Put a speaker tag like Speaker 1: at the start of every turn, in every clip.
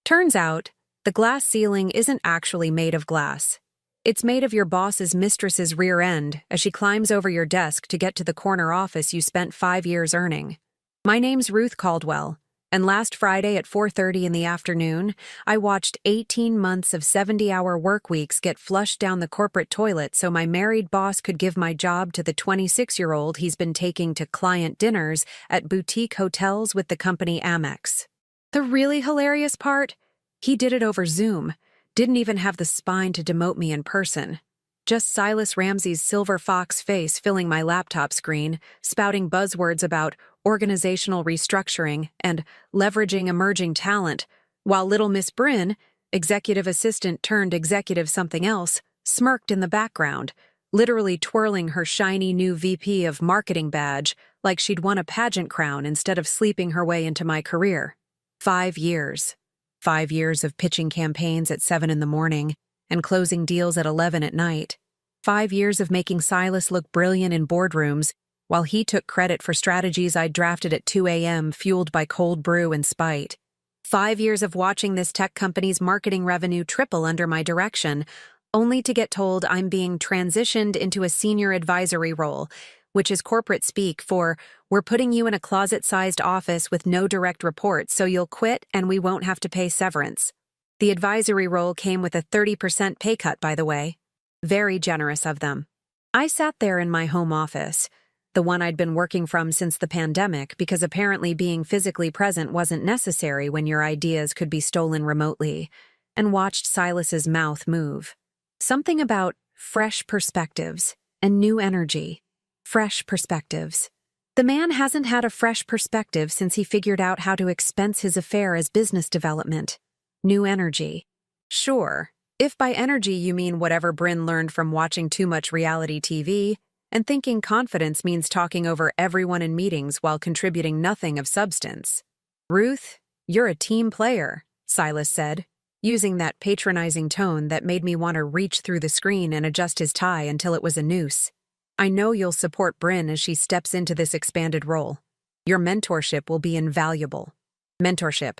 Speaker 1: Turns out, the glass ceiling isn't actually made of glass. It's made of your boss's mistress's rear end as she climbs over your desk to get to the corner office you spent 5 years earning. My name's Ruth Caldwell, and last Friday at 4:30 in the afternoon, I watched 18 months of 70-hour work weeks get flushed down the corporate toilet so my married boss could give my job to the 26-year-old he's been taking to client dinners at boutique hotels with the company Amex. The really hilarious part? He did it over Zoom. Didn't even have the spine to demote me in person. Just Silas Ramsey's silver fox face filling my laptop screen, spouting buzzwords about organizational restructuring and leveraging emerging talent, while little Miss Bryn, executive assistant turned executive something else, smirked in the background, literally twirling her shiny new VP of marketing badge like she'd won a pageant crown instead of sleeping her way into my career. 5 years. 5 years of pitching campaigns at 7 in the morning and closing deals at 11 at night. 5 years of making Silas look brilliant in boardrooms while he took credit for strategies I'd drafted at 2 a.m. fueled by cold brew and spite. 5 years of watching this tech company's marketing revenue triple under my direction, only to get told I'm being transitioned into a senior advisory role, which is corporate speak for, we're putting you in a closet-sized office with no direct reports so you'll quit and we won't have to pay severance. The advisory role came with a 30% pay cut, by the way. Very generous of them. I sat there in my home office, the one I'd been working from since the pandemic because apparently being physically present wasn't necessary when your ideas could be stolen remotely, and watched Silas's mouth move. Something about fresh perspectives and new energy. Fresh perspectives. The man hasn't had a fresh perspective since he figured out how to expense his affair as business development. New energy. Sure, if by energy you mean whatever Bryn learned from watching too much reality TV, and thinking confidence means talking over everyone in meetings while contributing nothing of substance. Ruth, you're a team player, Silas said, using that patronizing tone that made me want to reach through the screen and adjust his tie until it was a noose. I know you'll support Bryn as she steps into this expanded role. Your mentorship will be invaluable. Mentorship.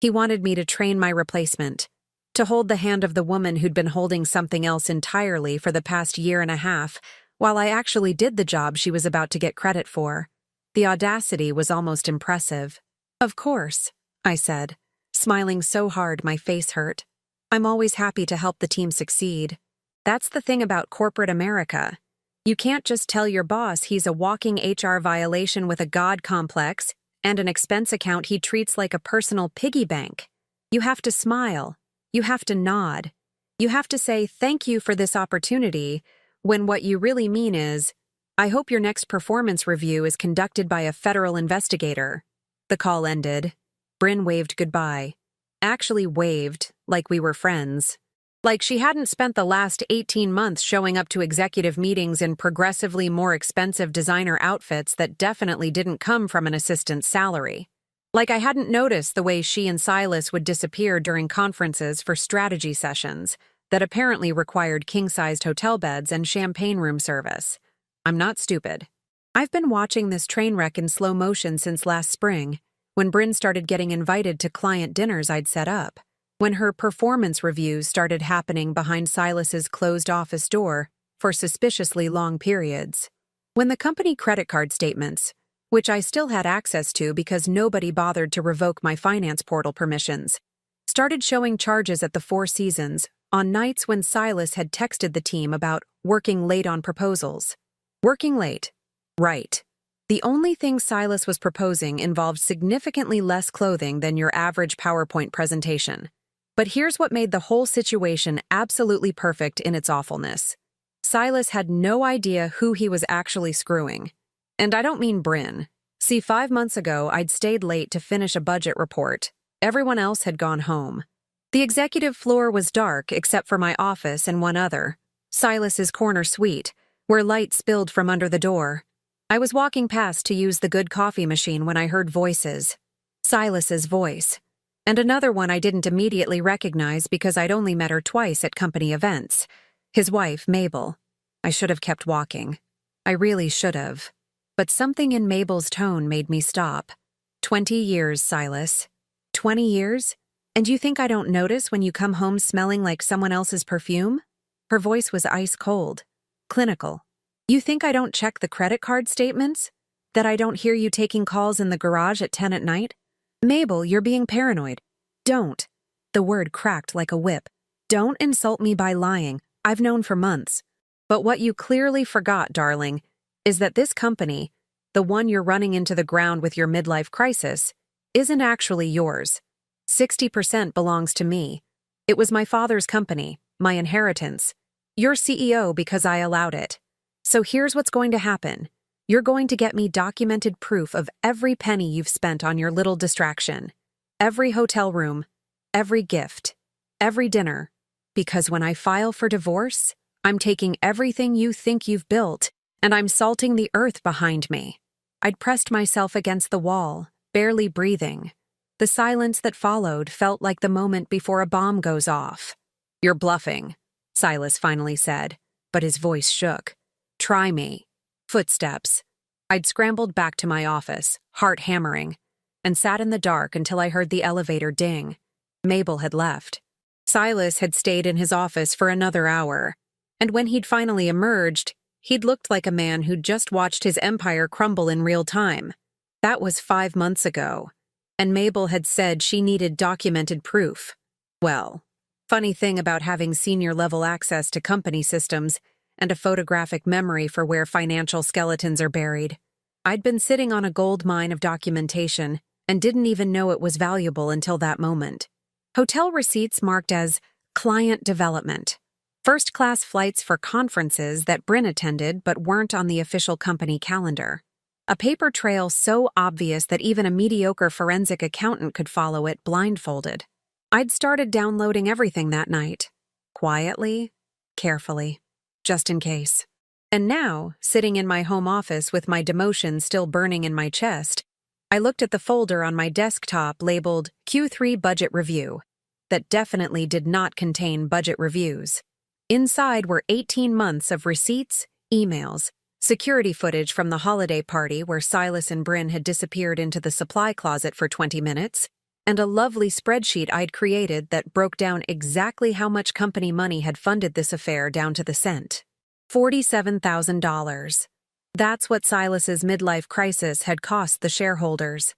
Speaker 1: He wanted me to train my replacement, to hold the hand of the woman who'd been holding something else entirely for the past year and a half, while I actually did the job she was about to get credit for. The audacity was almost impressive. Of course, I said, smiling so hard my face hurt. I'm always happy to help the team succeed. That's the thing about corporate America. You can't just tell your boss he's a walking HR violation with a God complex and an expense account he treats like a personal piggy bank. You have to smile. You have to nod. You have to say thank you for this opportunity, when what you really mean is, I hope your next performance review is conducted by a federal investigator. The call ended. Bryn waved goodbye. Actually waved, like we were friends. Like she hadn't spent the last 18 months showing up to executive meetings in progressively more expensive designer outfits that definitely didn't come from an assistant's salary. Like I hadn't noticed the way she and Silas would disappear during conferences for strategy sessions that apparently required king-sized hotel beds and champagne room service. I'm not stupid. I've been watching this train wreck in slow motion since last spring, when Bryn started getting invited to client dinners I'd set up, when her performance reviews started happening behind Silas's closed office door for suspiciously long periods, when the company credit card statements, which I still had access to because nobody bothered to revoke my finance portal permissions, started showing charges at the Four Seasons on nights when Silas had texted the team about working late on proposals. Working late. Right. The only thing Silas was proposing involved significantly less clothing than your average PowerPoint presentation. But here's what made the whole situation absolutely perfect in its awfulness. Silas had no idea who he was actually screwing. And I don't mean Bryn. See, 5 months ago, I'd stayed late to finish a budget report. Everyone else had gone home. The executive floor was dark except for my office and one other, Silas's corner suite, where light spilled from under the door. I was walking past to use the good coffee machine when I heard voices. Silas's voice. And another one I didn't immediately recognize because I'd only met her twice at company events. His wife, Mabel. I should have kept walking. I really should have. But something in Mabel's tone made me stop. 20 years, Silas. 20 years? And you think I don't notice when you come home smelling like someone else's perfume? Her voice was ice cold, clinical. You think I don't check the credit card statements? That I don't hear you taking calls in the garage at 10 at night? Mabel, you're being paranoid. Don't. The word cracked like a whip. Don't insult me by lying. I've known for months. But what you clearly forgot, darling, is that this company, the one you're running into the ground with your midlife crisis, isn't actually yours. 60% belongs to me. It was my father's company, my inheritance. You're CEO because I allowed it. So here's what's going to happen. You're going to get me documented proof of every penny you've spent on your little distraction. Every hotel room, every gift, every dinner. Because when I file for divorce, I'm taking everything you think you've built, and I'm salting the earth behind me. I'd pressed myself against the wall, barely breathing. The silence that followed felt like the moment before a bomb goes off. You're bluffing, Silas finally said, but his voice shook. Try me. Footsteps. I'd scrambled back to my office, heart hammering, and sat in the dark until I heard the elevator ding. Mabel had left. Silas had stayed in his office for another hour, and when he'd finally emerged, he'd looked like a man who'd just watched his empire crumble in real time. That was 5 months ago, and Mabel had said she needed documented proof. Well, funny thing about having senior-level access to company systems and a photographic memory for where financial skeletons are buried. I'd been sitting on a gold mine of documentation and didn't even know it was valuable until that moment. Hotel receipts marked as client development. First-class flights for conferences that Bryn attended but weren't on the official company calendar. A paper trail so obvious that even a mediocre forensic accountant could follow it blindfolded. I'd started downloading everything that night. Quietly, carefully. Just in case. And now, sitting in my home office with my demotion still burning in my chest, I looked at the folder on my desktop labeled Q3 Budget Review that definitely did not contain budget reviews. Inside were 18 months of receipts, emails, security footage from the holiday party where Silas and Bryn had disappeared into the supply closet for 20 minutes, and a lovely spreadsheet I'd created that broke down exactly how much company money had funded this affair down to the cent. $47,000. That's what Silas's midlife crisis had cost the shareholders.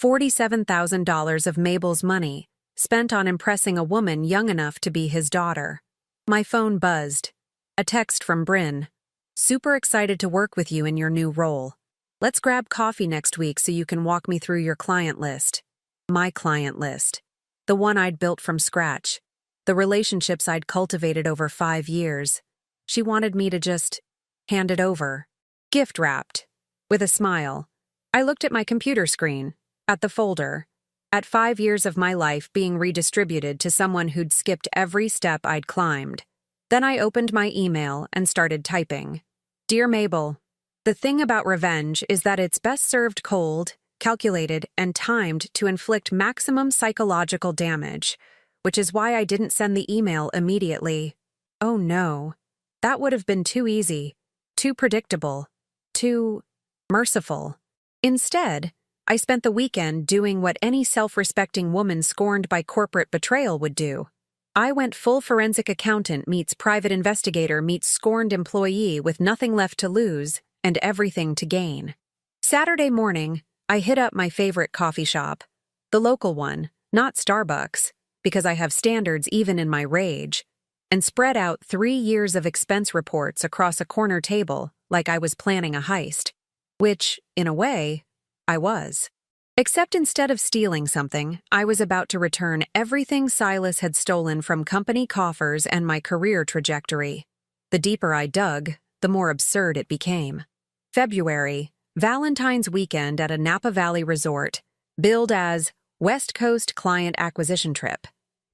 Speaker 1: $47,000 of Mabel's money, spent on impressing a woman young enough to be his daughter. My phone buzzed. A text from Bryn. Super excited to work with you in your new role. Let's grab coffee next week so you can walk me through your client list. My client list. The one I'd built from scratch. The relationships I'd cultivated over 5 years. She wanted me to just hand it over. Gift wrapped. With a smile. I looked at my computer screen, at the folder, at 5 years of my life being redistributed to someone who'd skipped every step I'd climbed. Then I opened my email and started typing. Dear Mabel, the thing about revenge is that it's best served cold, calculated, and timed to inflict maximum psychological damage, which is why I didn't send the email immediately. Oh no. That would have been too easy, too predictable, too merciful. Instead, I spent the weekend doing what any self-respecting woman scorned by corporate betrayal would do. I went full forensic accountant meets private investigator meets scorned employee with nothing left to lose and everything to gain. Saturday morning, I hit up my favorite coffee shop. The local one, not Starbucks, because I have standards even in my rage, and spread out 3 years of expense reports across a corner table like I was planning a heist. Which, in a way, I was. Except instead of stealing something, I was about to return everything Silas had stolen from company coffers and my career trajectory. The deeper I dug, the more absurd it became. February, Valentine's weekend at a Napa Valley resort, billed as West Coast Client Acquisition Trip.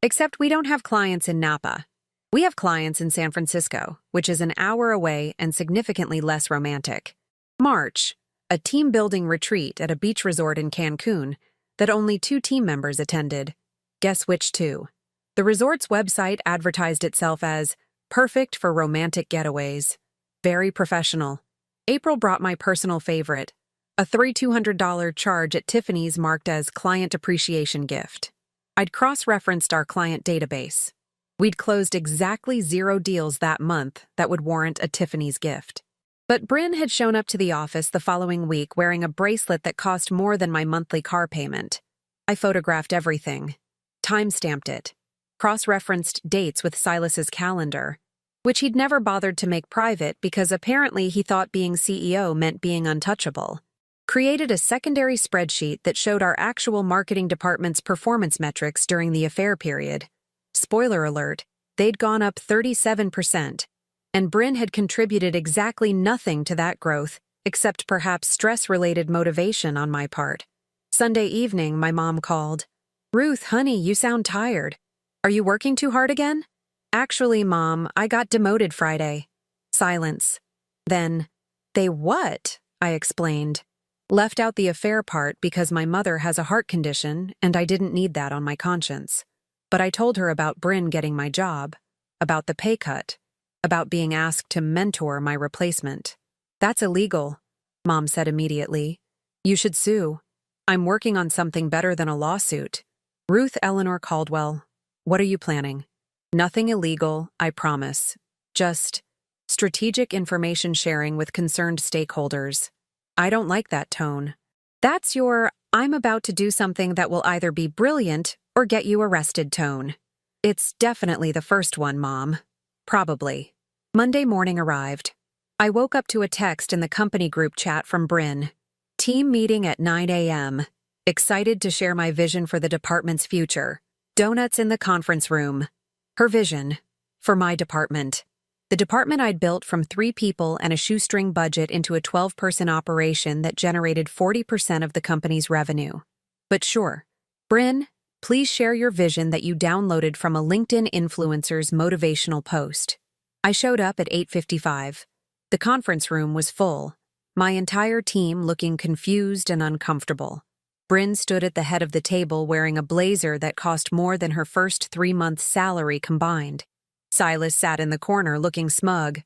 Speaker 1: Except we don't have clients in Napa. We have clients in San Francisco, which is an hour away and significantly less romantic. March, a team-building retreat at a beach resort in Cancun that only 2 team members attended. Guess which 2? The resort's website advertised itself as perfect for romantic getaways. Very professional. April brought my personal favorite, a $3,200 charge at Tiffany's marked as client appreciation gift. I'd cross-referenced our client database. We'd closed exactly 0 deals that month that would warrant a Tiffany's gift. But Bryn had shown up to the office the following week wearing a bracelet that cost more than my monthly car payment. I photographed everything, time-stamped it, cross-referenced dates with Silas's calendar, which he'd never bothered to make private because apparently he thought being CEO meant being untouchable. Created a secondary spreadsheet that showed our actual marketing department's performance metrics during the affair period. Spoiler alert, they'd gone up 37%, and Bryn had contributed exactly nothing to that growth, except perhaps stress-related motivation on my part. Sunday evening, my mom called. "Ruth, honey, you sound tired. Are you working too hard again?" "Actually, Mom, I got demoted Friday." Silence. Then, "They what?" I explained. Left out the affair part because my mother has a heart condition and I didn't need that on my conscience. But I told her about Bryn getting my job, about the pay cut, about being asked to mentor my replacement. "That's illegal," Mom said immediately. "You should sue. I'm working on something better than a lawsuit." Ruth Eleanor Caldwell, what are you planning? Nothing illegal, I promise. Just strategic information sharing with concerned stakeholders. I don't like that tone. That's your, I'm about to do something that will either be brilliant or get you arrested tone. It's definitely the first one, Mom. Probably. Monday morning arrived. I woke up to a text in the company group chat from Bryn. Team meeting at 9 a.m. Excited to share my vision for the department's future. Donuts in the conference room. Her vision. For my department. The department I'd built from 3 people and a shoestring budget into a 12-person operation that generated 40% of the company's revenue. But sure. Bryn, please share your vision that you downloaded from a LinkedIn influencer's motivational post. I showed up at 8:55. The conference room was full, my entire team looking confused and uncomfortable. Bryn stood at the head of the table wearing a blazer that cost more than her first 3 months' salary combined. Silas sat in the corner looking smug.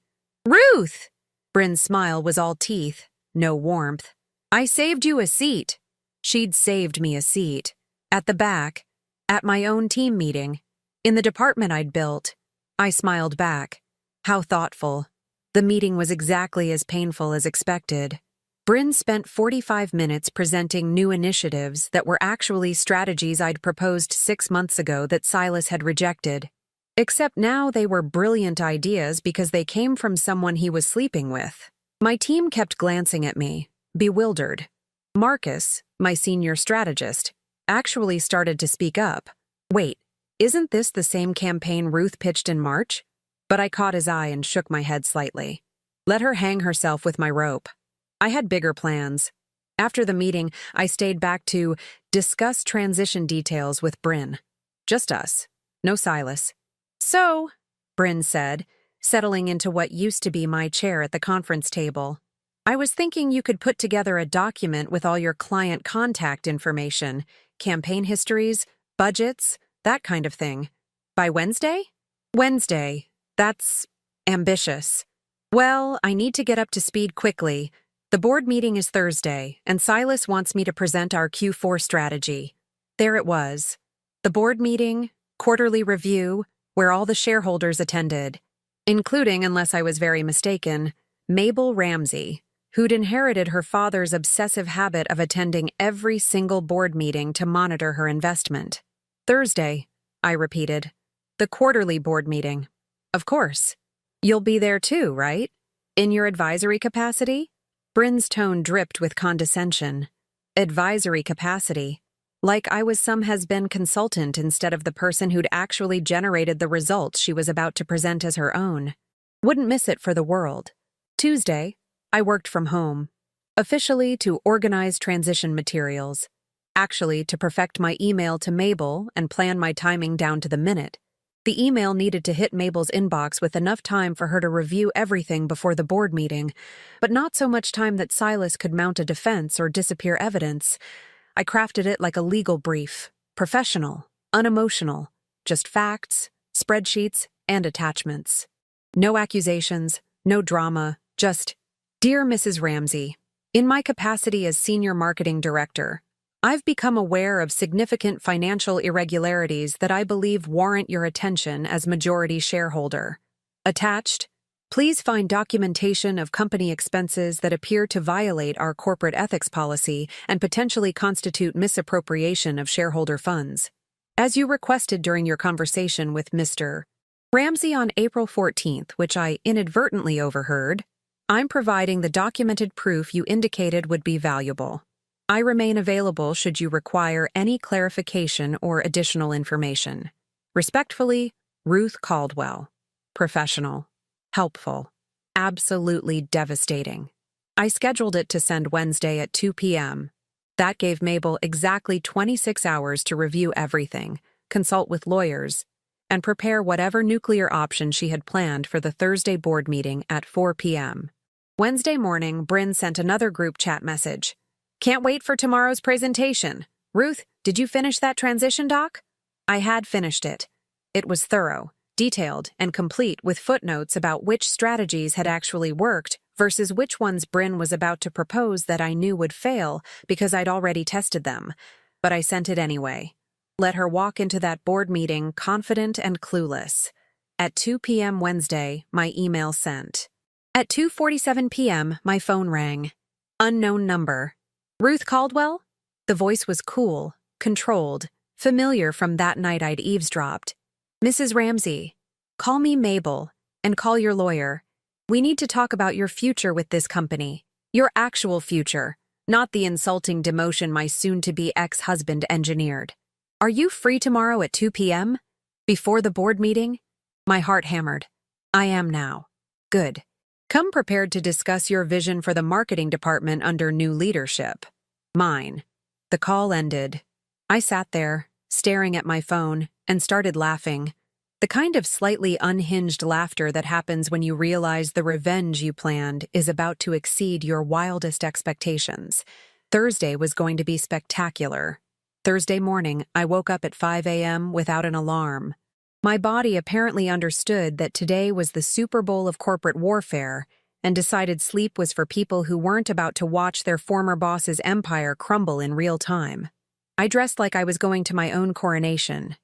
Speaker 1: "Ruth!" Bryn's smile was all teeth, no warmth. "I saved you a seat." She'd saved me a seat. At the back. At my own team meeting. In the department I'd built. I smiled back. How thoughtful. The meeting was exactly as painful as expected. Bryn spent 45 minutes presenting new initiatives that were actually strategies I'd proposed 6 months ago that Silas had rejected. Except now they were brilliant ideas because they came from someone he was sleeping with. My team kept glancing at me, bewildered. Marcus, my senior strategist, actually started to speak up. "Wait, isn't this the same campaign Ruth pitched in March?" But I caught his eye and shook my head slightly. Let her hang herself with my rope. I had bigger plans. After the meeting, I stayed back to discuss transition details with Bryn. Just us. No Silas. "So," Bryn said, settling into what used to be my chair at the conference table, "I was thinking you could put together a document with all your client contact information, campaign histories, budgets, that kind of thing. By Wednesday?" "Wednesday. That's ambitious." "Well, I need to get up to speed quickly. The board meeting is Thursday, and Silas wants me to present our Q4 strategy." There it was. The board meeting, quarterly review, where all the shareholders attended, including, unless I was very mistaken, Mabel Ramsey, who'd inherited her father's obsessive habit of attending every single board meeting to monitor her investment. "Thursday," I repeated. "The quarterly board meeting." "Of course. You'll be there too, right? In your advisory capacity?" Bryn's tone dripped with condescension. Advisory capacity. Like I was some has-been consultant instead of the person who'd actually generated the results she was about to present as her own. Wouldn't miss it for the world. Tuesday, I worked from home. Officially to organize transition materials. Actually to perfect my email to Mabel and plan my timing down to the minute. The email needed to hit Mabel's inbox with enough time for her to review everything before the board meeting, but not so much time that Silas could mount a defense or disappear evidence. I crafted it like a legal brief, professional, unemotional, just facts, spreadsheets, and attachments. No accusations, no drama, just, "Dear Mrs. Ramsey, in my capacity as Senior Marketing Director, I've become aware of significant financial irregularities that I believe warrant your attention as majority shareholder. Attached, please find documentation of company expenses that appear to violate our corporate ethics policy and potentially constitute misappropriation of shareholder funds. As you requested during your conversation with Mr. Ramsey on April 14th, which I inadvertently overheard, I'm providing the documented proof you indicated would be valuable. I remain available should you require any clarification or additional information. Respectfully, Ruth Caldwell. Professional. Helpful. Absolutely devastating. I scheduled it to send Wednesday at 2 p.m. That gave Mabel exactly 26 hours to review everything, consult with lawyers, and prepare whatever nuclear option she had planned for the Thursday board meeting at 4 p.m. Wednesday morning, Bryn sent another group chat message. Can't wait for tomorrow's presentation. Ruth, did you finish that transition doc? I had finished it. It was thorough, detailed, and complete with footnotes about which strategies had actually worked versus which ones Bryn was about to propose that I knew would fail because I'd already tested them. But I sent it anyway. Let her walk into that board meeting confident and clueless. At 2 p.m. Wednesday, my email sent. At 2:47 p.m., my phone rang. Unknown number. Ruth Caldwell? The voice was cool, controlled, familiar from that night I'd eavesdropped. Mrs. Ramsey, call me Mabel, and call your lawyer. We need to talk about your future with this company. Your actual future, not the insulting demotion my soon-to-be ex-husband engineered. Are you free tomorrow at 2 p.m.? Before the board meeting? My heart hammered. I am now. Good. Come prepared to discuss your vision for the marketing department under new leadership. Mine. The call ended. I sat there, staring at my phone, and started laughing. The kind of slightly unhinged laughter that happens when you realize the revenge you planned is about to exceed your wildest expectations. Thursday was going to be spectacular. Thursday morning, I woke up at 5 a.m. without an alarm. My body apparently understood that today was the Super Bowl of corporate warfare and decided sleep was for people who weren't about to watch their former boss's empire crumble in real time. I dressed like I was going to my own coronation.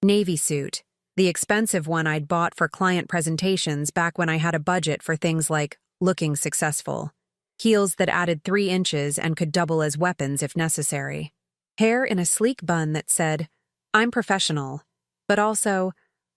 Speaker 1: Navy suit, the expensive one I'd bought for client presentations back when I had a budget for things like looking successful. Heels that added 3 inches and could double as weapons if necessary. Hair in a sleek bun that said, I'm professional, but also,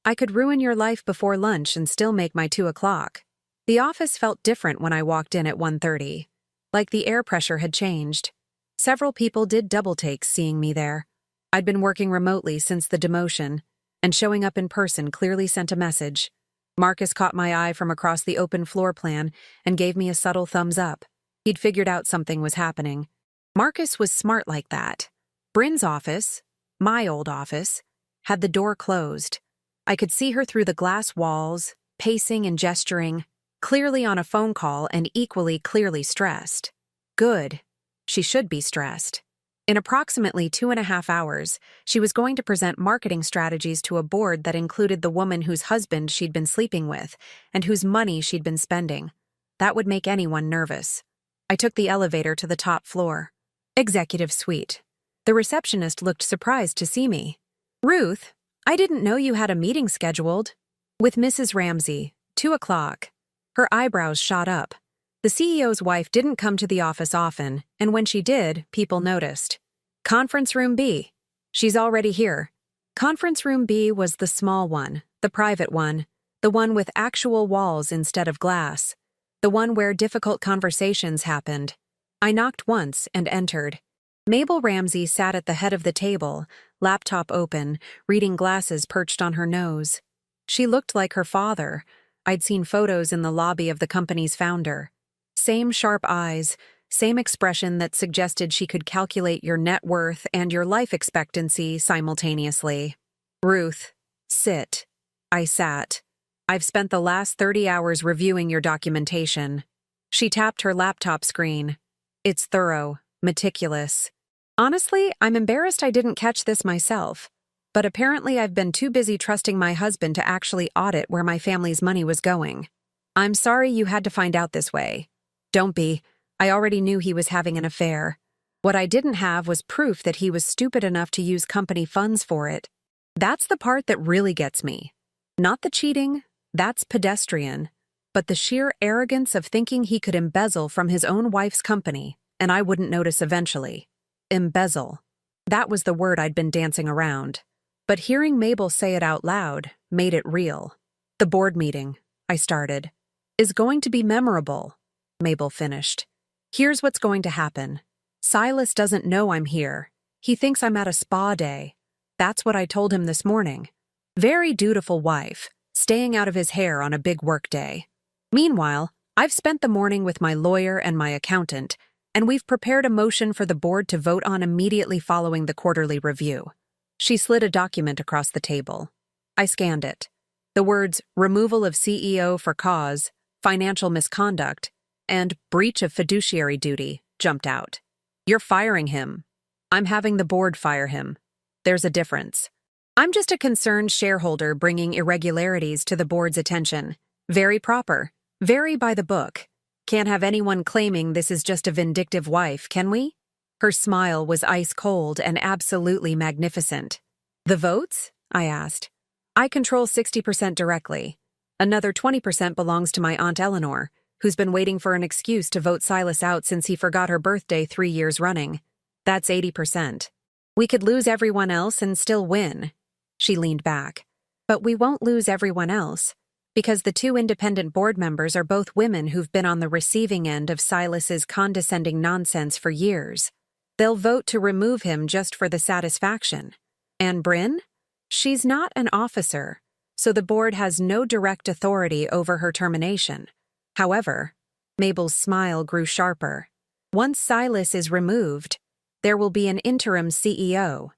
Speaker 1: I could ruin your life before lunch and still make my 2 o'clock. The office felt different when I walked in at 1:30. Like the air pressure had changed. Several people did double takes seeing me there. I'd been working remotely since the demotion, and showing up in person clearly sent a message. Marcus caught my eye from across the open floor plan and gave me a subtle thumbs up. He'd figured out something was happening. Marcus was smart like that. Bryn's office, my old office, had the door closed. I could see her through the glass walls, pacing and gesturing, clearly on a phone call and equally clearly stressed. Good. She should be stressed. In approximately 2.5 hours, she was going to present marketing strategies to a board that included the woman whose husband she'd been sleeping with and whose money she'd been spending. That would make anyone nervous. I took the elevator to the top floor. Executive suite. The receptionist looked surprised to see me. Ruth, I didn't know you had a meeting scheduled. With Mrs. Ramsey, 2 o'clock. Her eyebrows shot up. The CEO's wife didn't come to the office often, and when she did, people noticed. Conference room B. She's already here. Conference room B was the small one, the private one, the one with actual walls instead of glass, the one where difficult conversations happened. I knocked once and entered. Mabel Ramsey sat at the head of the table, laptop open, reading glasses perched on her nose. She looked like her father. I'd seen photos in the lobby of the company's founder. Same sharp eyes, same expression that suggested she could calculate your net worth and your life expectancy simultaneously. Ruth, sit. I sat. I've spent the last 30 hours reviewing your documentation. She tapped her laptop screen. It's thorough, meticulous. Honestly, I'm embarrassed I didn't catch this myself, but apparently I've been too busy trusting my husband to actually audit where my family's money was going. I'm sorry you had to find out this way. Don't be. I already knew he was having an affair. What I didn't have was proof that he was stupid enough to use company funds for it. That's the part that really gets me. Not the cheating, that's pedestrian, but the sheer arrogance of thinking he could embezzle from his own wife's company, and I wouldn't notice eventually. Embezzle. That was the word I'd been dancing around. But hearing Mabel say it out loud made it real. The board meeting, I started, is going to be memorable, Mabel finished. Here's what's going to happen. Silas doesn't know I'm here. He thinks I'm at a spa day. That's what I told him this morning. Very dutiful wife, staying out of his hair on a big work day. Meanwhile, I've spent the morning with my lawyer and my accountant, and we've prepared a motion for the board to vote on immediately following the quarterly review. She slid a document across the table. I scanned it. The words removal of CEO for cause, financial misconduct, and breach of fiduciary duty jumped out. You're firing him. I'm having the board fire him. There's a difference. I'm just a concerned shareholder bringing irregularities to the board's attention. Very proper. Very by the book. Can't have anyone claiming this is just a vindictive wife, can we? Her smile was ice cold and absolutely magnificent. The votes? I asked. I control 60% directly. Another 20% belongs to my Aunt Eleanor, who's been waiting for an excuse to vote Silas out since he forgot her birthday 3 years running. That's 80%. We could lose everyone else and still win. She leaned back. But we won't lose everyone else, because the 2 independent board members are both women who've been on the receiving end of Silas's condescending nonsense for years. They'll vote to remove him just for the satisfaction. And Bryn? She's not an officer, so the board has no direct authority over her termination. However, Mabel's smile grew sharper. Once Silas is removed, there will be an interim CEO,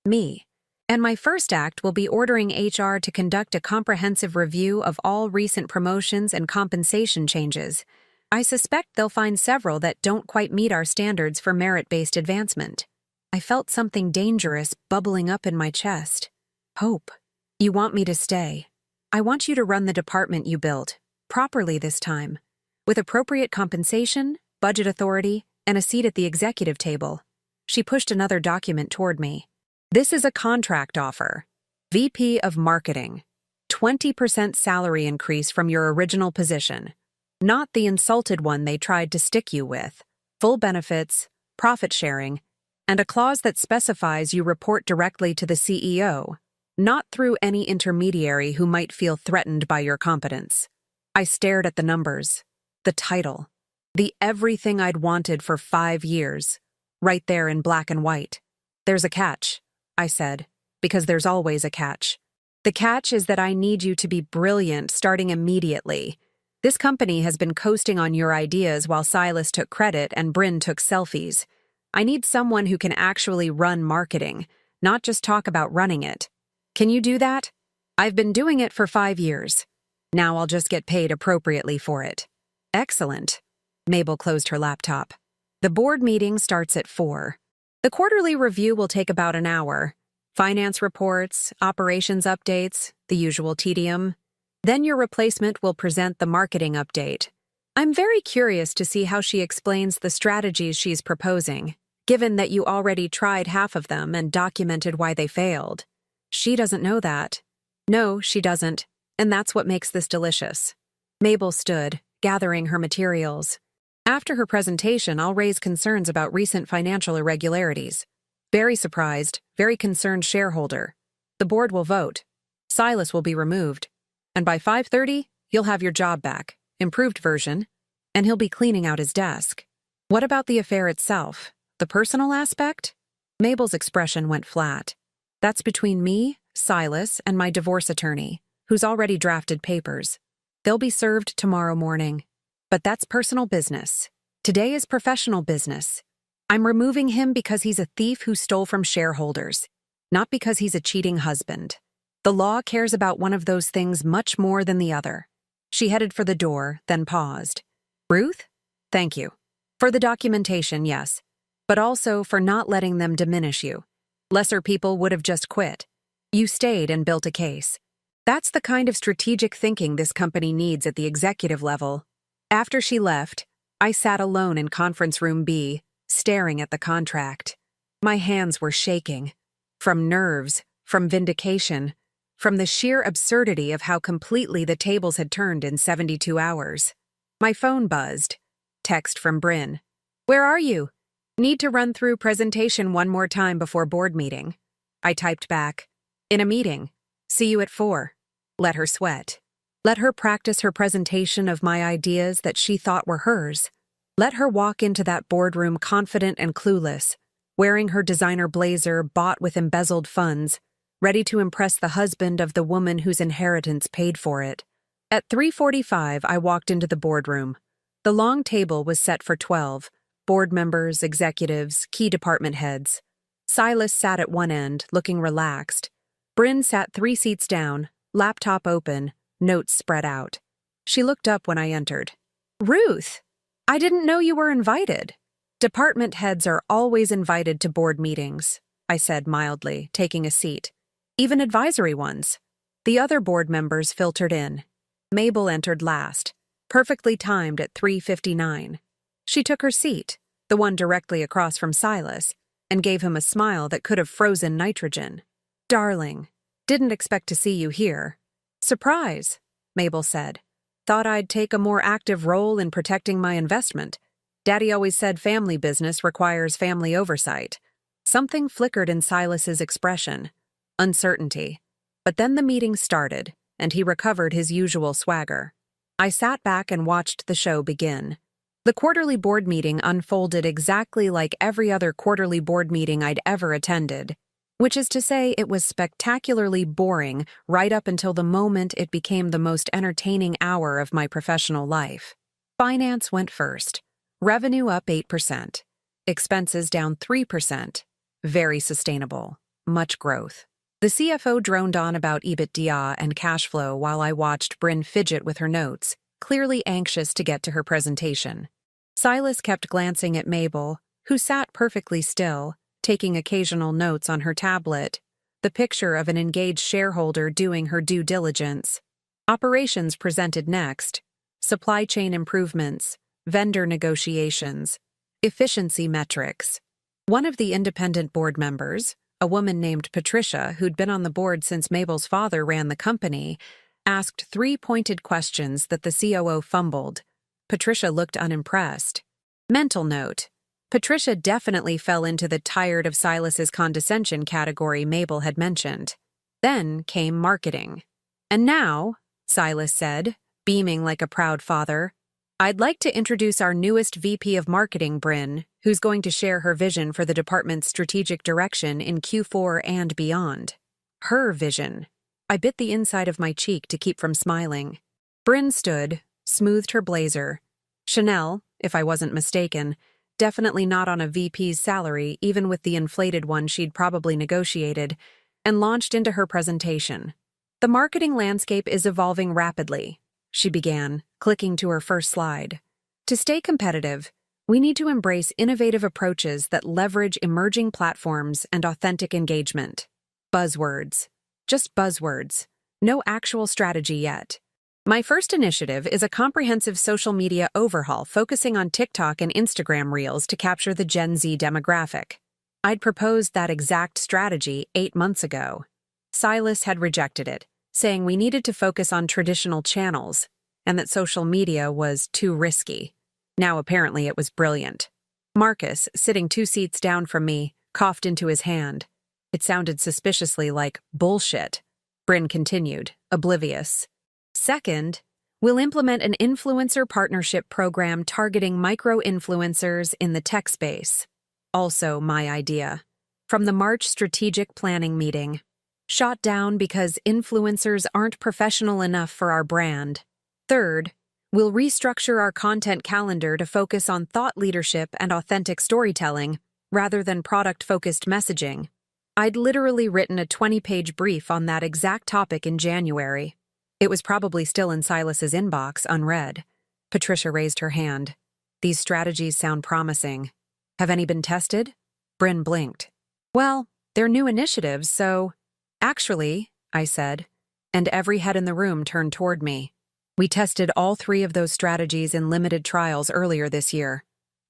Speaker 1: me. And my first act will be ordering HR to conduct a comprehensive review of all recent promotions and compensation changes. I suspect they'll find several that don't quite meet our standards for merit-based advancement. I felt something dangerous bubbling up in my chest. Hope. You want me to stay. I want you to run the department you built, properly this time, with appropriate compensation, budget authority, and a seat at the executive table. She pushed another document toward me. This is a contract offer. VP of Marketing. 20% salary increase from your original position. Not the insulted one they tried to stick you with. Full benefits, profit sharing, and a clause that specifies you report directly to the CEO, not through any intermediary who might feel threatened by your competence. I stared at the numbers, the title, the everything I'd wanted for 5 years, right there in black and white. There's a catch, I said, because there's always a catch. The catch is that I need you to be brilliant starting immediately. This company has been coasting on your ideas while Silas took credit and Bryn took selfies. I need someone who can actually run marketing, not just talk about running it. Can you do that? I've been doing it for 5 years. Now I'll just get paid appropriately for it. Excellent. Mabel closed her laptop. The board meeting starts at 4. The quarterly review will take about an hour. Finance reports, operations updates, the usual tedium. Then your replacement will present the marketing update. I'm very curious to see how she explains the strategies she's proposing, given that you already tried half of them and documented why they failed. She doesn't know that. No, she doesn't, and that's what makes this delicious. Mabel stood, gathering her materials. After her presentation, I'll raise concerns about recent financial irregularities. Very surprised, very concerned shareholder. The board will vote. Silas will be removed. And by 5:30, you'll have your job back, improved version, and he'll be cleaning out his desk. What about the affair itself? The personal aspect? Mabel's expression went flat. That's between me, Silas, and my divorce attorney, who's already drafted papers. They'll be served tomorrow morning. But that's personal business. Today is professional business. I'm removing him because he's a thief who stole from shareholders, not because he's a cheating husband. The law cares about one of those things much more than the other. She headed for the door, then paused. Ruth? Thank you. For the documentation, yes, but also for not letting them diminish you. Lesser people would have just quit. You stayed and built a case. That's the kind of strategic thinking this company needs at the executive level. After she left, I sat alone in conference room B, staring at the contract. My hands were shaking. From nerves, from vindication, from the sheer absurdity of how completely the tables had turned in 72 hours. My phone buzzed. Text from Bryn. "Where are you? Need to run through presentation one more time before board meeting." I typed back. "In a meeting. See you at 4. Let her sweat. Let her practice her presentation of my ideas that she thought were hers. Let her walk into that boardroom confident and clueless, wearing her designer blazer bought with embezzled funds, ready to impress the husband of the woman whose inheritance paid for it." At 3:45, I walked into the boardroom. The long table was set for 12, board members, executives, key department heads. Silas sat at one end, looking relaxed. Bryn sat 3 seats down, laptop open, notes spread out. She looked up when I entered. "Ruth, I didn't know you were invited." "Department heads are always invited to board meetings," I said mildly, taking a seat. "Even advisory ones." The other board members filtered in. Mabel entered last, perfectly timed at 3:59. She took her seat, the one directly across from Silas, and gave him a smile that could have frozen nitrogen. "Darling, didn't expect to see you here." "Surprise," Mabel said. "Thought I'd take a more active role in protecting my investment. Daddy always said family business requires family oversight." Something flickered in Silas's expression. Uncertainty. But then the meeting started, and he recovered his usual swagger. I sat back and watched the show begin. The quarterly board meeting unfolded exactly like every other quarterly board meeting I'd ever attended, which is to say it was spectacularly boring right up until the moment it became the most entertaining hour of my professional life. Finance went first. Revenue up 8%. Expenses down 3%. Very sustainable. Much growth. The CFO droned on about EBITDA and cash flow while I watched Bryn fidget with her notes, clearly anxious to get to her presentation. Silas kept glancing at Mabel, who sat perfectly still, taking occasional notes on her tablet, the picture of an engaged shareholder doing her due diligence. Operations presented next. Supply chain improvements, vendor negotiations, efficiency metrics. One of the independent board members, a woman named Patricia who'd been on the board since Mabel's father ran the company, asked 3 pointed questions that the COO fumbled. Patricia looked unimpressed. Mental note. Patricia definitely fell into the tired of Silas's condescension category Mabel had mentioned. Then came marketing. "And now," Silas said, beaming like a proud father, "I'd like to introduce our newest VP of Marketing, Bryn, who's going to share her vision for the department's strategic direction in Q4 and beyond." Her vision. I bit the inside of my cheek to keep from smiling. Bryn stood, smoothed her blazer. Chanel, if I wasn't mistaken, definitely not on a VP's salary, even with the inflated one she'd probably negotiated, and launched into her presentation. "The marketing landscape is evolving rapidly," she began, clicking to her first slide. "To stay competitive, we need to embrace innovative approaches that leverage emerging platforms and authentic engagement." Buzzwords. Just buzzwords. No actual strategy yet. "My first initiative is a comprehensive social media overhaul focusing on TikTok and Instagram Reels to capture the Gen Z demographic. I'd proposed that exact strategy 8 months ago. Silas had rejected it, saying we needed to focus on traditional channels, and that social media was too risky. Now apparently it was brilliant. Marcus, sitting 2 seats down from me, coughed into his hand. It sounded suspiciously like bullshit. Bryn continued, oblivious. "Second, we'll implement an influencer partnership program targeting micro-influencers in the tech space." Also my idea. From the March strategic planning meeting. Shot down because influencers aren't professional enough for our brand. Third, we'll restructure our content calendar to focus on thought leadership and authentic storytelling, rather than product-focused messaging. I'd literally written a 20-page brief on that exact topic in January. It was probably still in Silas's inbox, unread. Patricia raised her hand. "These strategies sound promising. Have any been tested?" Bryn blinked. "Well, they're new initiatives, so—" "Actually," I said, and every head in the room turned toward me. "We tested all 3 of those strategies in limited trials earlier this year.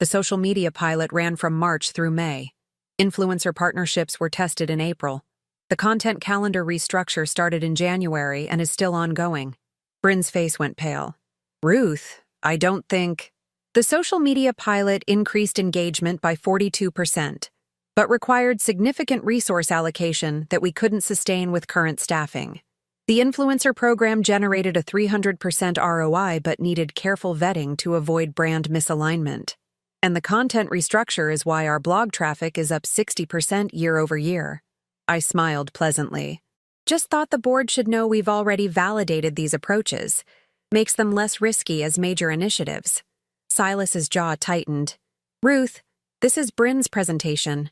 Speaker 1: The social media pilot ran from March through May. Influencer partnerships were tested in April. The content calendar restructure started in January and is still ongoing. Bryn's face went pale. Ruth, I don't think... The social media pilot increased engagement by 42%, but required significant resource allocation that we couldn't sustain with current staffing. The influencer program generated a 300% ROI but needed careful vetting to avoid brand misalignment. And the content restructure is why our blog traffic is up 60% year over year. I smiled pleasantly. Just thought the board should know we've already validated these approaches. Makes them less risky as major initiatives. Silas's jaw tightened. Ruth, this is Bryn's presentation,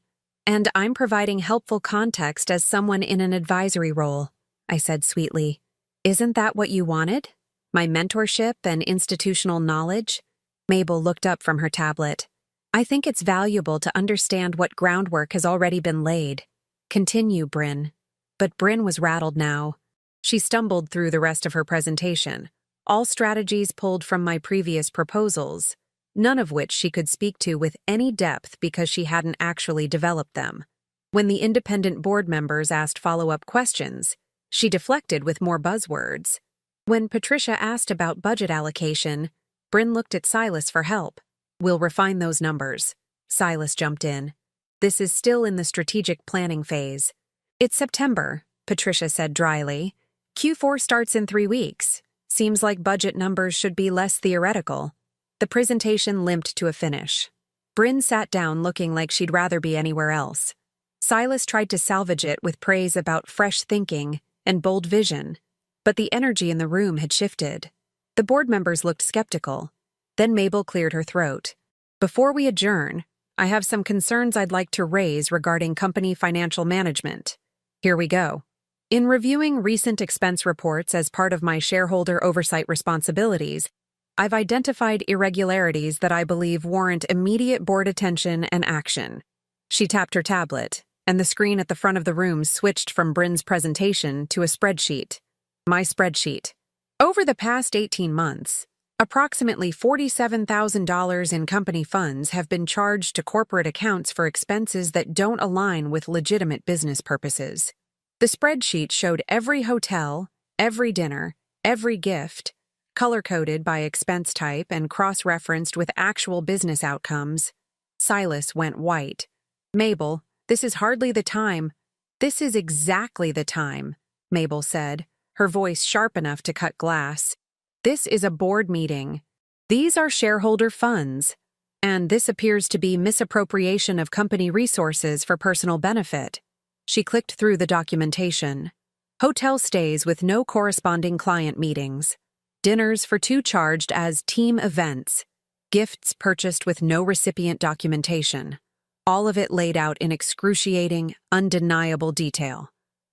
Speaker 1: and I'm providing helpful context as someone in an advisory role, I said sweetly. Isn't that what you wanted? My mentorship and institutional knowledge? Mabel looked up from her tablet. I think it's valuable to understand what groundwork has already been laid. Continue, Bryn. But Bryn was rattled now. She stumbled through the rest of her presentation, all strategies pulled from my previous proposals, none of which she could speak to with any depth because she hadn't actually developed them. When the independent board members asked follow-up questions, she deflected with more buzzwords. When Patricia asked about budget allocation, Bryn looked at Silas for help. We'll refine those numbers. Silas jumped in. This is still in the strategic planning phase. It's September, Patricia said dryly. Q4 starts in 3 weeks. Seems like budget numbers should be less theoretical. The presentation limped to a finish. Bryn sat down looking like she'd rather be anywhere else. Silas tried to salvage it with praise about fresh thinking and bold vision, but the energy in the room had shifted. The board members looked skeptical. Then Mabel cleared her throat. Before we adjourn, I have some concerns I'd like to raise regarding company financial management. Here we go. In reviewing recent expense reports as part of my shareholder oversight responsibilities, I've identified irregularities that I believe warrant immediate board attention and action. She tapped her tablet, and the screen at the front of the room switched from Bryn's presentation to a spreadsheet. My spreadsheet. Over the past 18 months, approximately $47,000 in company funds have been charged to corporate accounts for expenses that don't align with legitimate business purposes. The spreadsheet showed every hotel, every dinner, every gift, color-coded by expense type and cross-referenced with actual business outcomes. Silas went white. Mabel, this is hardly the time. This is exactly the time, Mabel said, her voice sharp enough to cut glass. This is a board meeting. These are shareholder funds. And this appears to be misappropriation of company resources for personal benefit. She clicked through the documentation. Hotel stays with no corresponding client meetings. Dinners for two charged as team events. Gifts purchased with no recipient documentation. All of it laid out in excruciating, undeniable detail.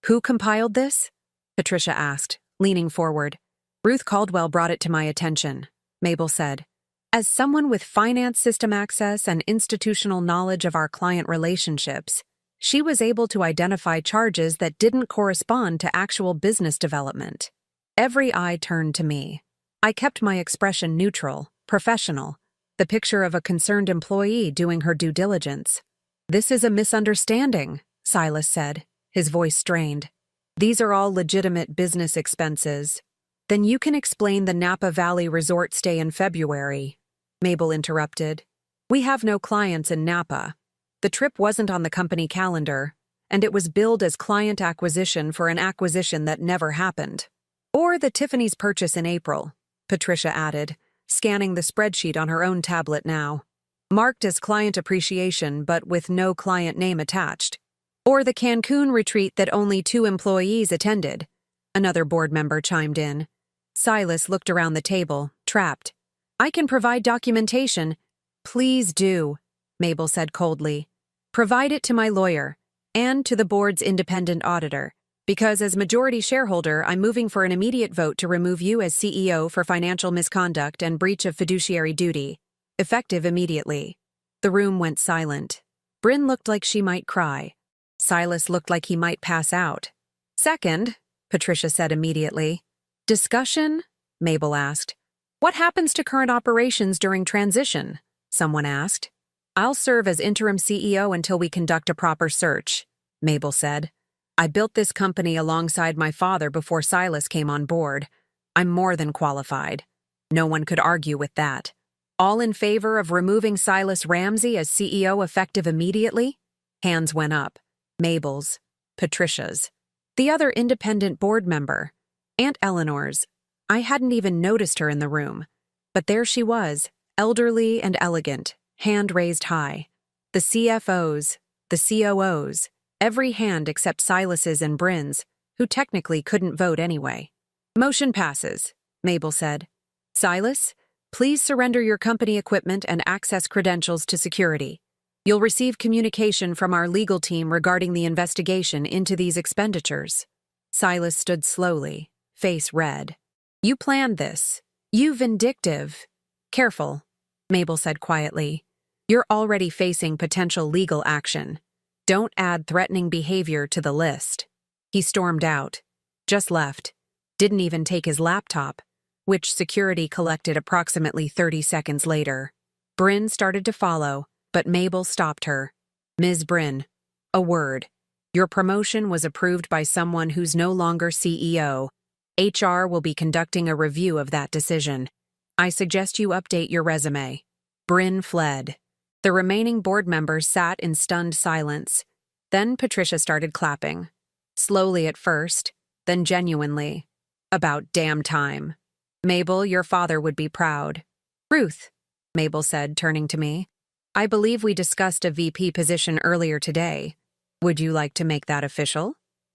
Speaker 1: Who compiled this? Patricia asked, leaning forward. Ruth Caldwell brought it to my attention, Mabel said. As someone with finance system access and institutional knowledge of our client relationships, she was able to identify charges that didn't correspond to actual business development. Every eye turned to me. I kept my expression neutral, professional, the picture of a concerned employee doing her due diligence. This is a misunderstanding, Silas said, his voice strained. These are all legitimate business expenses. Then you can explain the Napa Valley resort stay in February, Mabel interrupted. We have no clients in Napa. The trip wasn't on the company calendar, and it was billed as client acquisition for an acquisition that never happened. Or the Tiffany's purchase in April, Patricia added, scanning the spreadsheet on her own tablet now. Marked as client appreciation but with no client name attached. Or the Cancun retreat that only 2 employees attended. Another board member chimed in. Silas looked around the table, trapped. I can provide documentation. Please do, Mabel said coldly. Provide it to my lawyer, and to the board's independent auditor, because as majority shareholder, I'm moving for an immediate vote to remove you as CEO for financial misconduct and breach of fiduciary duty, effective immediately. The room went silent. Bryn looked like she might cry. Silas looked like he might pass out. Second, Patricia said immediately. Discussion? Mabel asked. What happens to current operations during transition? Someone asked. I'll serve as interim CEO until we conduct a proper search, Mabel said. I built this company alongside my father before Silas came on board. I'm more than qualified. No one could argue with that. All in favor of removing Silas Ramsey as CEO effective immediately? Hands went up. Mabel's, Patricia's. The other independent board member, Aunt Eleanor's. I hadn't even noticed her in the room. But there she was, elderly and elegant, hand raised high. The CFOs, the COOs, every hand except Silas's and Bryn's, who technically couldn't vote anyway. Motion passes, Mabel said. Silas, please surrender your company equipment and access credentials to security. You'll receive communication from our legal team regarding the investigation into these expenditures. Silas stood slowly, face red. You planned this. You vindictive. Careful, Mabel said quietly. You're already facing potential legal action. Don't add threatening behavior to the list. He stormed out. Just left. Didn't even take his laptop, which security collected approximately 30 seconds later. Bryn started to follow, but Mabel stopped her. Ms. Bryn, a word. Your promotion was approved by someone who's no longer CEO. HR will be conducting a review of that decision. I suggest you update your resume. Bryn fled. The remaining board members sat in stunned silence. Then Patricia started clapping. Slowly at first, then genuinely. About damn time. Mabel, your father would be proud. Ruth, Mabel said, turning to me. I believe we discussed a VP position earlier today. Would you like to make that official?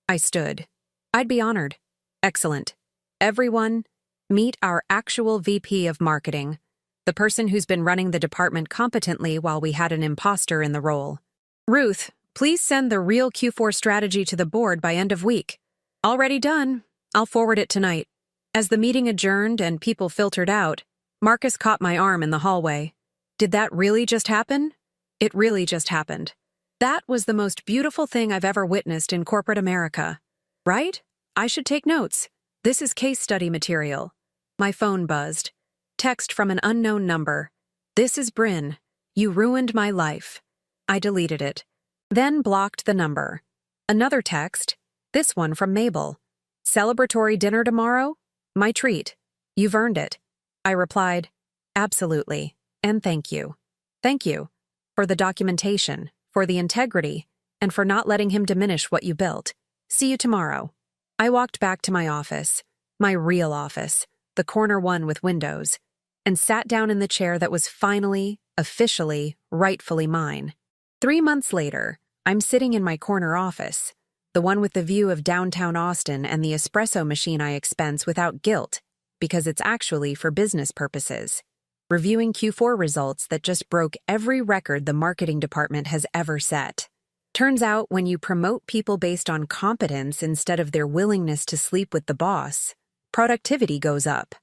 Speaker 1: I stood. I'd be honored. Excellent. Everyone, meet our actual VP of marketing, the person who's been running the department competently while we had an imposter in the role. Ruth, please send the real Q4 strategy to the board by end of week. Already done. I'll forward it tonight. As the meeting adjourned and people filtered out, Marcus caught my arm in the hallway. Did that really just happen? It really just happened. That was the most beautiful thing I've ever witnessed in corporate America. Right? I should take notes. This is case study material. My phone buzzed. Text from an unknown number. This is Bryn. You ruined my life. I deleted it. Then blocked the number. Another text. This one from Mabel. Celebratory dinner tomorrow? My treat. You've earned it. I replied, absolutely, and thank you. Thank you. For the documentation, for the integrity, and for not letting him diminish what you built. See you tomorrow. I walked back to my office, my real office, the corner one with windows, and sat down in the chair that was finally, officially, rightfully mine. 3 months later, I'm sitting in my corner office, the one with the view of downtown Austin and the espresso machine I expense without guilt, because it's actually for business purposes, reviewing Q4 results that just broke every record the marketing department has ever set. Turns out when you promote people based on competence instead of their willingness to sleep with the boss, productivity goes up.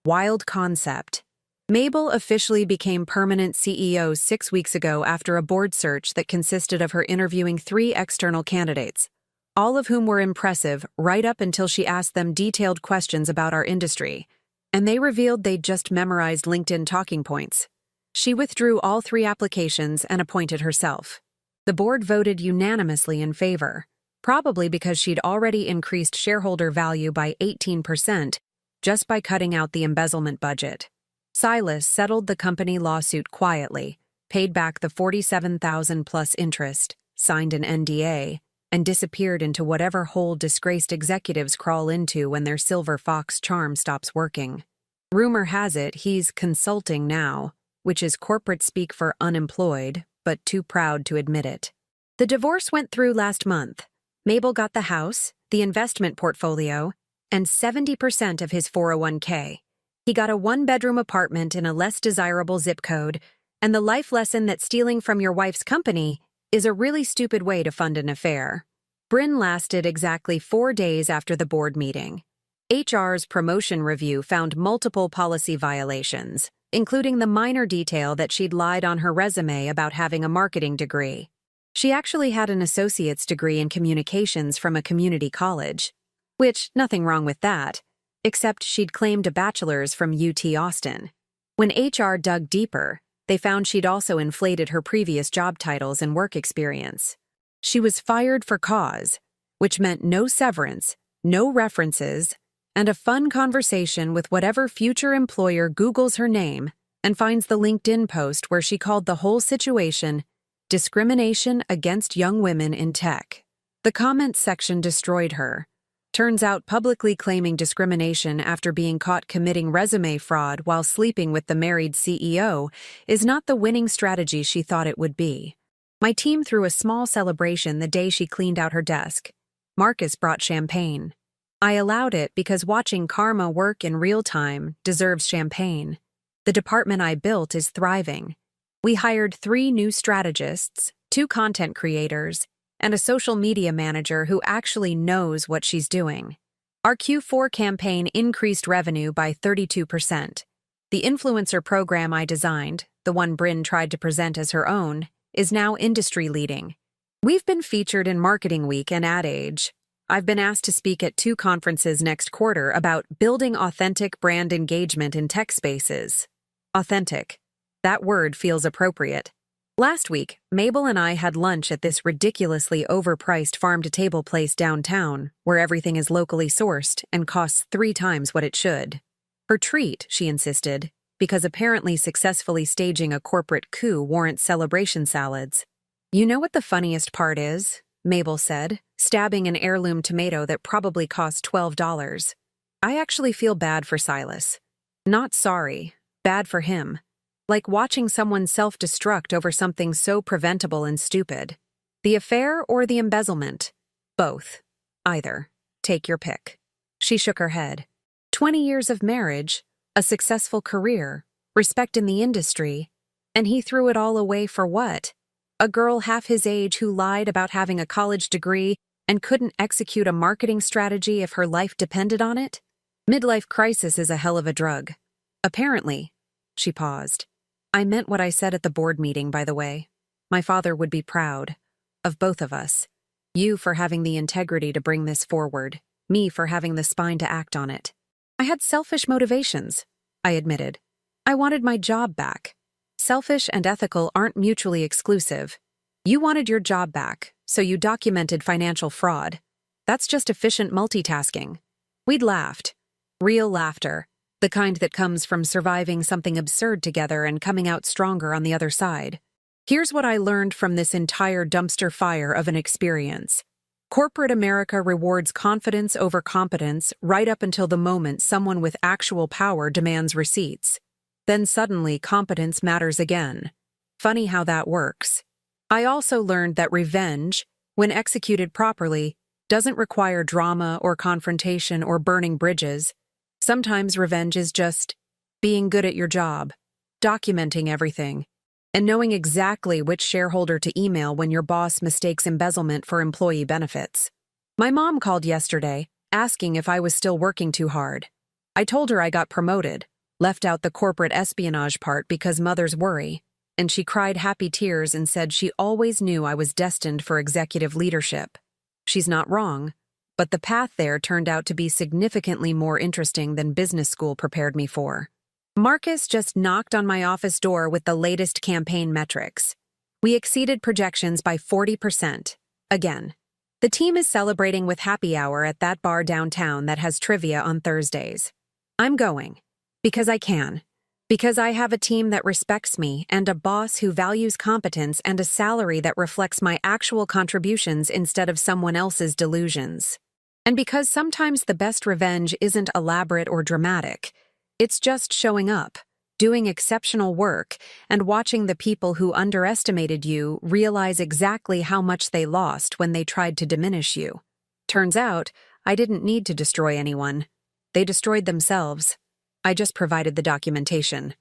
Speaker 1: Wild concept. Mabel officially became permanent CEO 6 weeks ago after a board search that consisted of her interviewing 3 external candidates, all of whom were impressive right up until she asked them detailed questions about our industry, and they revealed they'd just memorized LinkedIn talking points. She withdrew all 3 applications and appointed herself. The board voted unanimously in favor, probably because she'd already increased shareholder value by 18% just by cutting out the embezzlement budget. Silas settled the company lawsuit quietly, paid back the $47,000 plus interest, signed an NDA, and disappeared into whatever hole disgraced executives crawl into when their silver fox charm stops working. Rumor has it he's consulting now, which is corporate speak for unemployed, but too proud to admit it. The divorce went through last month. Mabel got the house, the investment portfolio, and 70% of his 401k. He got a 1-bedroom apartment in a less desirable zip code, and the life lesson that stealing from your wife's company is a really stupid way to fund an affair. Bryn lasted exactly 4 days after the board meeting. HR's promotion review found multiple policy violations, including the minor detail that she'd lied on her resume about having a marketing degree. She actually had an associate's degree in communications from a community college, which, nothing wrong with that, except she'd claimed a bachelor's from UT Austin. When HR dug deeper, They found she'd also inflated her previous job titles and work experience. She was fired for cause, which meant no severance, no references, and a fun conversation with whatever future employer Googles her name and finds the LinkedIn post where she called the whole situation discrimination against young women in tech. The comments section destroyed her. Turns out publicly claiming discrimination after being caught committing resume fraud while sleeping with the married CEO is not the winning strategy she thought it would be. My team threw a small celebration the day she cleaned out her desk. Marcus brought champagne. I allowed it because watching karma work in real time deserves champagne. The department I built is thriving. We hired 3 new strategists, 2 content creators, and a social media manager who actually knows what she's doing. Our Q4 campaign increased revenue by 32%. The influencer program I designed, the one Bryn tried to present as her own, is now industry-leading. We've been featured in Marketing Week and Ad Age. I've been asked to speak at 2 conferences next quarter about building authentic brand engagement in tech spaces. Authentic. That word feels appropriate. Last week, Mabel and I had lunch at this ridiculously overpriced farm-to-table place downtown, where everything is locally sourced and costs 3 times what it should. Her treat, she insisted, because apparently successfully staging a corporate coup warrants celebration salads. You know what the funniest part is? Mabel said, stabbing an heirloom tomato that probably cost $12. I actually feel bad for Silas. Not sorry, bad for him. Like watching someone self-destruct over something so preventable and stupid. The affair or the embezzlement? Both. Either. Take your pick. She shook her head. 20 years of marriage, a successful career, respect in the industry, and he threw it all away for what? A girl half his age who lied about having a college degree and couldn't execute a marketing strategy if her life depended on it? Midlife crisis is a hell of a drug. Apparently. She paused. I meant what I said at the board meeting, by the way. My father would be proud. Of both of us. You for having the integrity to bring this forward. Me for having the spine to act on it. I had selfish motivations, I admitted. I wanted my job back. Selfish and ethical aren't mutually exclusive. You wanted your job back, so you documented financial fraud. That's just efficient multitasking. We'd laughed. Real laughter. The kind that comes from surviving something absurd together and coming out stronger on the other side. Here's what I learned from this entire dumpster fire of an experience. Corporate America rewards confidence over competence right up until the moment someone with actual power demands receipts. Then suddenly competence matters again. Funny how that works. I also learned that revenge, when executed properly, doesn't require drama or confrontation or burning bridges. Sometimes revenge is just being good at your job, documenting everything, and knowing exactly which shareholder to email when your boss mistakes embezzlement for employee benefits. My mom called yesterday, asking if I was still working too hard. I told her I got promoted, left out the corporate espionage part because mothers worry, and she cried happy tears and said she always knew I was destined for executive leadership. She's not wrong. But the path there turned out to be significantly more interesting than business school prepared me for. Marcus just knocked on my office door with the latest campaign metrics. We exceeded projections by 40%. Again. The team is celebrating with happy hour at that bar downtown that has trivia on Thursdays. I'm going. Because I can. Because I have a team that respects me and a boss who values competence and a salary that reflects my actual contributions instead of someone else's delusions. And because sometimes the best revenge isn't elaborate or dramatic, it's just showing up, doing exceptional work, and watching the people who underestimated you realize exactly how much they lost when they tried to diminish you. Turns out, I didn't need to destroy anyone. They destroyed themselves. I just provided the documentation.